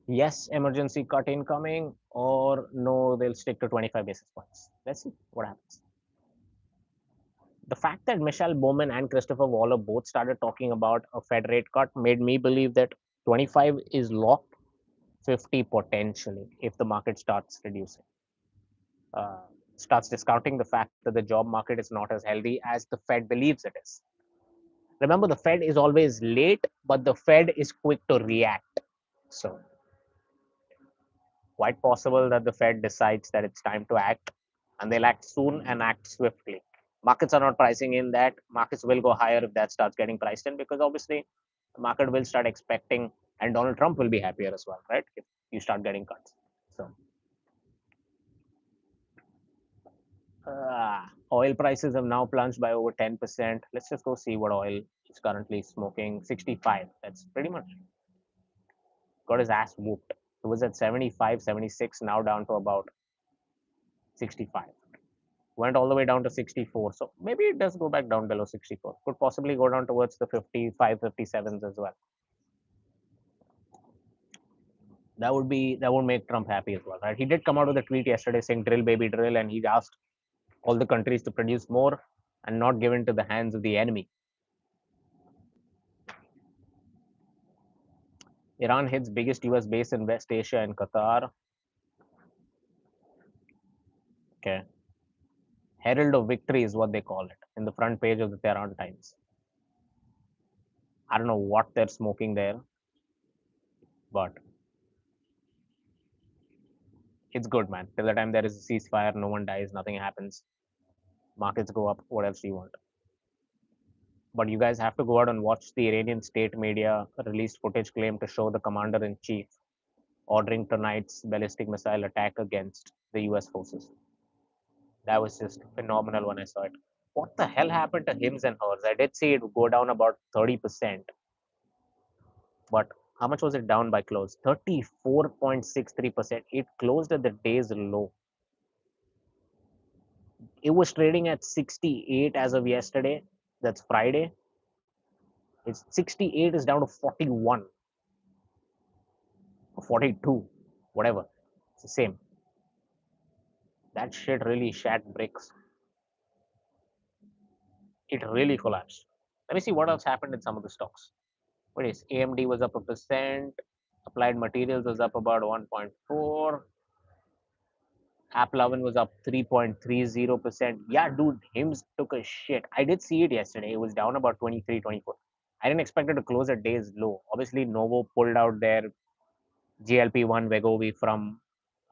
Yes, emergency cut incoming, or no, they'll stick to 25 basis points. Let's see what happens. The fact that Michelle Bowman and Christopher Waller both started talking about a Fed rate cut made me believe that 25 is locked, 50 potentially if the market starts reducing. Uh, Starts discounting the fact that the job market is not as healthy as the Fed believes it is. Remember, the Fed is always late, but the Fed is quick to react. So, quite possible that the Fed decides that it's time to act, and they'll act soon and act swiftly. Markets are not pricing in that. Markets will go higher if that starts getting priced in, because obviously the market will start expecting, and Donald Trump will be happier as well, right? If you start getting cuts. So, oil prices have now plunged by over 10%. Let's just go see what oil is currently smoking. 65. That's pretty much got his ass whooped. It was at 75, 76, now down to about 65. Went all the way down to 64. So maybe it does go back down below 64. Could possibly go down towards the 55, 57s as well. That would make Trump happy as well, right? He did come out with a tweet yesterday saying drill baby drill, and he asked all the countries to produce more and not give into the hands of the enemy. Iran hits biggest US base in West Asia and Qatar. Okay. Herald of Victory is what they call it in the front page of the Tehran Times. I don't know what they're smoking there, but it's good, man. Till the time there is a ceasefire, no one dies, nothing happens. Markets go up. What else do you want? But you guys have to go out and watch the Iranian state media released footage claim to show the commander in chief ordering tonight's ballistic missile attack against the US forces. That was just phenomenal when I saw it. What the hell happened to hims and hers? I did see it go down about 30%, but how much was it down by close? 34.63%. It closed at the day's low. It was trading at 68 as of yesterday. That's Friday. It's 68 is down to 41 or 42, whatever. the same. That shit really shat bricks. It really collapsed. Let me see what else happened in some of the stocks. What is AMD was up a percent, Applied Materials was up about 1.4, Apple Oven was up 3.30%. Yeah, dude, HIMS took a shit. I did see it yesterday. It was down about 23, 24. I didn't expect it to close at day's low. Obviously, Novo pulled out their GLP-1 Wegovy from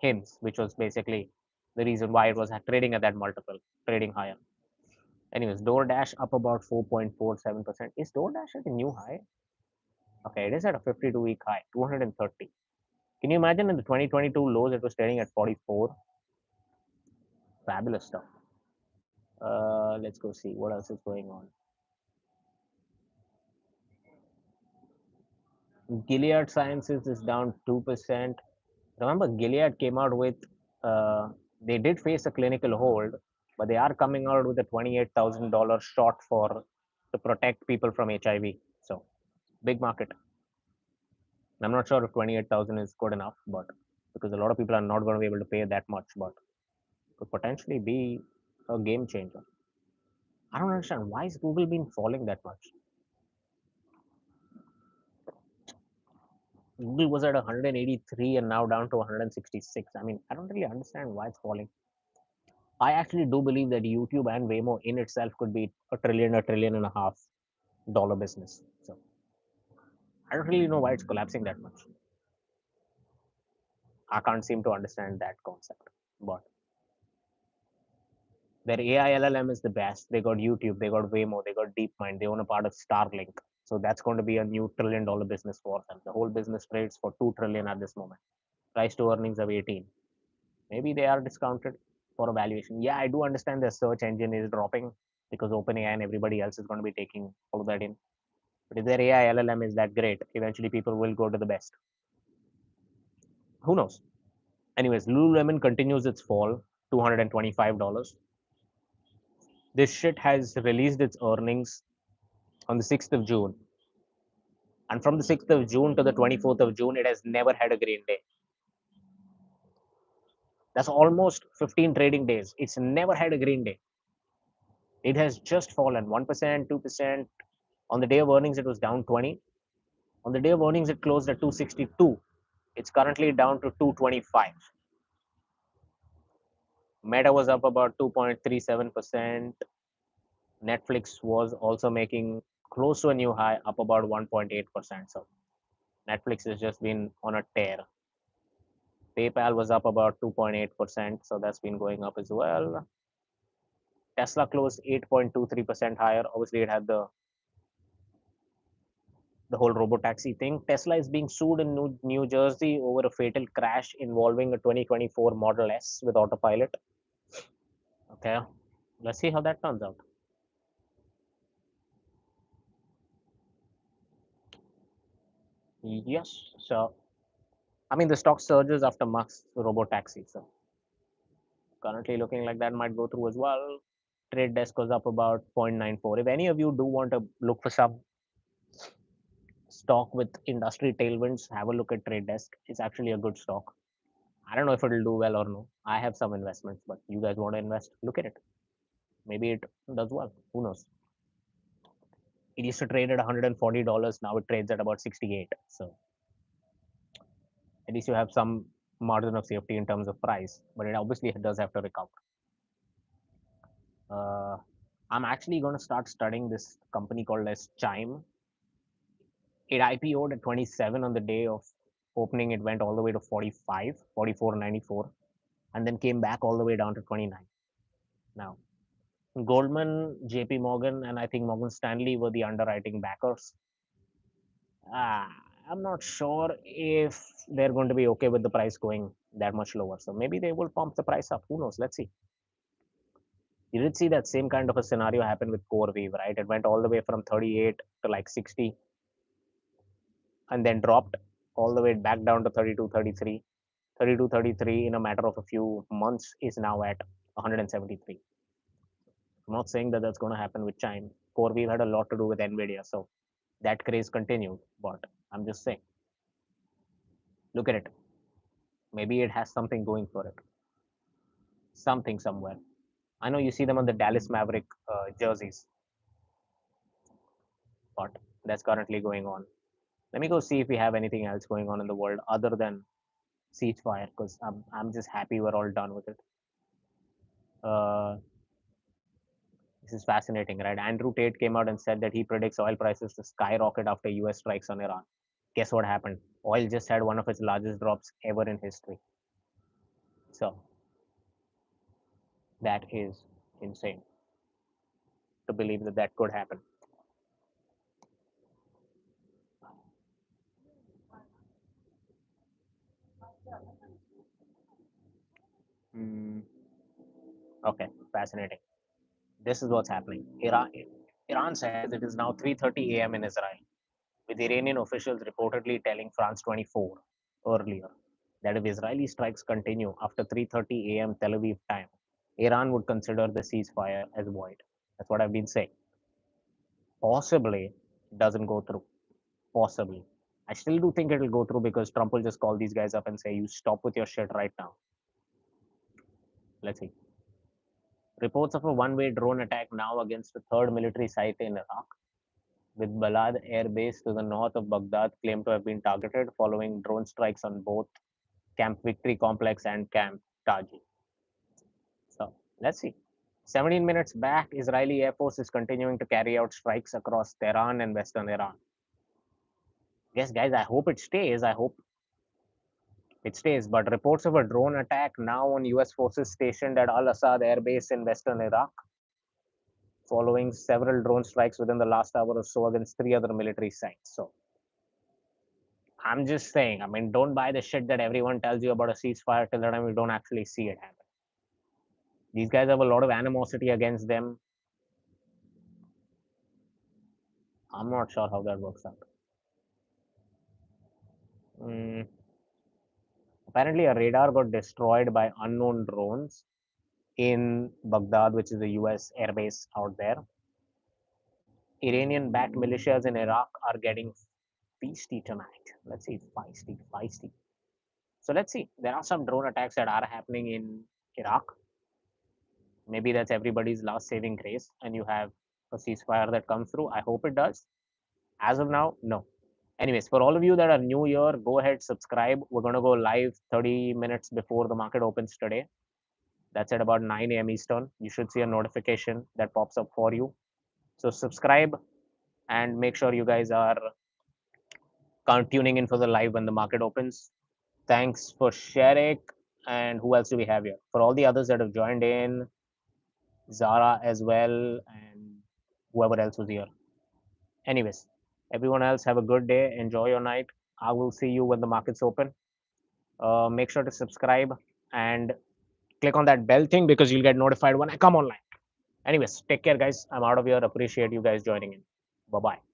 HIMS, which was basically the reason why it was trading at that multiple, trading higher. Anyways, DoorDash up about 4.47%. Is DoorDash at a new high? Okay, it is at a 52-week high, 230. Can you imagine in the 2022 lows, it was trading at 44? Fabulous stuff. Let's go see what else is going on. Gilead Sciences is down 2%. Remember, Gilead came out with, they did face a clinical hold, but they are coming out with a $28,000 shot to protect people from HIV. So, big market. I'm not sure if 28,000 is good enough, but because a lot of people are not going to be able to pay that much, but could potentially be a game changer. I don't understand why is Google been falling that much. Google was at 183 and now down to 166. I mean, I don't really understand why it's falling. I actually do believe that YouTube and Waymo in itself could be a trillion and a half dollar business. So I don't really know why it's collapsing that much. I can't seem to understand that concept. But their AI LLM is the best. They got YouTube, they got Waymo, they got DeepMind, they own a part of Starlink. So that's going to be a new $1 trillion business for them. The whole business trades for 2 trillion at this moment. Price to earnings of 18. Maybe they are discounted for a valuation. Yeah, I do understand their search engine is dropping because OpenAI and everybody else is going to be taking all of that in. But if their AI LLM is that great, eventually people will go to the best. Who knows? Anyways, Lululemon continues its fall, $225. This shit has released its earnings on the 6th of June. And from the 6th of June to the 24th of June, it has never had a green day. That's almost 15 trading days. It's never had a green day. It has just fallen 1%, 2%. On the day of earnings, it was down 20. On the day of earnings, it closed at 262. It's currently down to 225. Meta was up about 2.37%. Netflix was also making close to a new high, up about 1.8%. So Netflix has just been on a tear. PayPal was up about 2.8%. So that's been going up as well. Tesla closed 8.23% higher. Obviously, it had the whole robotaxi thing. Tesla is being sued in New Jersey over a fatal crash involving a 2024 Model S with autopilot. Okay, let's see how that turns out. Yes, so I mean the stock surges after Musk's robotaxi. So currently looking like that might go through as well. Trade desk was up about 0.94. If any of you do want to look for some stock with industry tailwinds, have a look at Trade Desk. It's actually a good stock. I don't know if it'll do well or no. I have some investments, but you guys want to invest, look at it. Maybe it does well. Who knows? It used to trade at $140. Now it trades at about 68. So at least you have some margin of safety in terms of price, but it obviously does have to recover. Uh, I'm actually going to start studying this company called as Chime. It IPO'd at 27 on the day of opening. It went all the way to 45, 44.94, and then came back all the way down to 29. Now, Goldman, JP Morgan, and I think Morgan Stanley were the underwriting backers. Uh, I'm not sure if they're going to be okay with the price going that much lower. So maybe they will pump the price up. Who knows? Let's see. You did see that same kind of a scenario happen with CoreWeave, right? It went all the way from 38 to like 60 and then dropped all the way back down to 32, 33. 32, 33 in a matter of a few months is now at 173. I'm not saying that that's going to happen with Chime. CoreWeave had a lot to do with NVIDIA. So that craze continued. But I'm just saying, look at it. Maybe it has something going for it. Something somewhere. I know you see them on the Dallas Maverick jerseys, but that's currently going on. Let me go see if we have anything else going on in the world other than Ceasefire, because I'm just happy we're all done with it. Uh, this is fascinating, right? Andrew Tate came out and said that he predicts oil prices to skyrocket after US strikes on Iran. Guess what happened? Oil just had one of its largest drops ever in history. So that is insane to believe that that could happen. Mm, okay, fascinating. This is what's happening. Iran says it is now 3:30 a.m. in Israel, with Iranian officials reportedly telling France 24 earlier that if Israeli strikes continue after 3:30 a.m. Tel Aviv time, Iran would consider the ceasefire as void. That's what I've been saying. Possibly doesn't go through. Possibly. I still do think it'll go through because Trump will just call these guys up and say, "You stop with your shit right now." Let's see. Reports of a one-way drone attack now against a third military site in Iraq, with Balad Air Base to the north of Baghdad claimed to have been targeted following drone strikes on both Camp Victory Complex and Camp Taji. So let's see. 17 minutes back, Israeli Air Force is continuing to carry out strikes across Tehran and western Iran. Yes, guys, I hope it stays. I hope it stays. But reports of a drone attack now on US forces stationed at Al Assad Air Base in western Iraq, following several drone strikes within the last hour or so against three other military sites. So I'm just saying, I mean, don't buy the shit that everyone tells you about a ceasefire till the time you don't actually see it happen. These guys have a lot of animosity against them. I'm not sure how that works out. Mm, apparently, a radar got destroyed by unknown drones in Baghdad, which is a US airbase out there. Iranian backed militias in Iraq are getting feisty tonight. Let's see, feisty, feisty. So let's see. There are some drone attacks that are happening in Iraq. Maybe that's everybody's last saving grace, and you have a ceasefire that comes through. I hope it does. As of now, no. Anyways, for all of you that are new here, go ahead, subscribe. We're going to go live 30 minutes before the market opens today. That's at about 9 a.m. Eastern. You should see a notification that pops up for you. So subscribe and make sure you guys are tuning in for the live when the market opens. Thanks for sharing. And who else do we have here? For all the others that have joined in, Zara as well, and whoever else was here. Anyways, everyone else have a good day. Enjoy your night. I will see you when the markets open. Make sure to subscribe and click on that bell thing because you'll get notified when I come online. Anyways, take care, guys. I'm out of here. Appreciate you guys joining in. Bye bye.